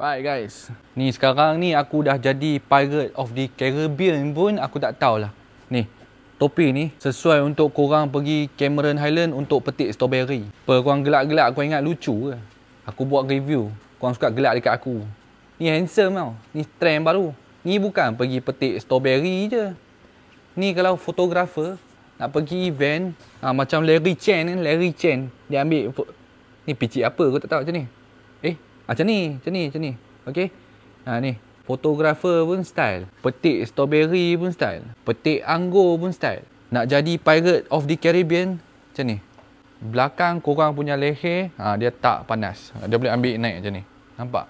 Alright guys, ni sekarang ni aku dah jadi Pirate of the Caribbean pun aku tak tahulah. Ni, topi ni sesuai untuk korang pergi Cameron Highland untuk petik strawberry. Apa korang gelak-gelak kau ingat lucu ke? Aku buat review, korang suka gelak dekat aku. Ni handsome tau, ni trend baru. Ni bukan pergi petik strawberry je. Ni kalau fotografer nak pergi event, macam Larry Chen kan, Larry Chen dia ambil ni picit apa aku tak tahu macam ni. Macam ni. Okey. Ni, fotografer pun style. Petik strawberry pun style. Petik anggur pun style. Nak jadi Pirate of the Caribbean macam ni. Belakang korang punya leher, dia tak panas. Dia boleh ambil naik macam ni. Nampak?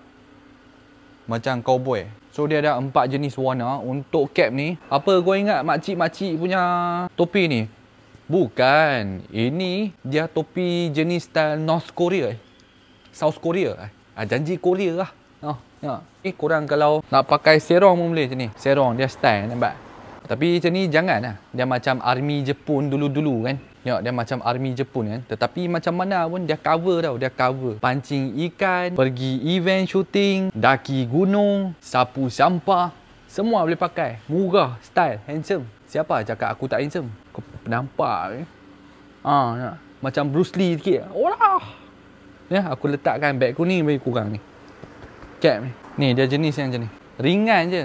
Macam cowboy. So dia ada 4 jenis warna. Untuk cap ni, apa kau ingat makcik-makcik punya topi ni? Bukan. Ini dia topi jenis style North Korea. South Korea. Janji Korea lah. Korang kalau nak pakai serong pun boleh macam ni. Serong dia style, nampak? Tapi macam ni jangan lah. Dia macam army Jepun dulu-dulu kan. Dia macam army Jepun kan. Tetapi macam mana pun dia cover tau. Dia cover. Pancing ikan, pergi event shooting, daki gunung, sapu sampah. Semua boleh pakai. Murah, style, handsome. Siapa cakap aku tak handsome? Kau nampak ke? Macam Bruce Lee sikit. Aku letakkan beg aku ni bagi kurang ni. Cap ni. Ni dia jenis yang macam ni. Ringan je.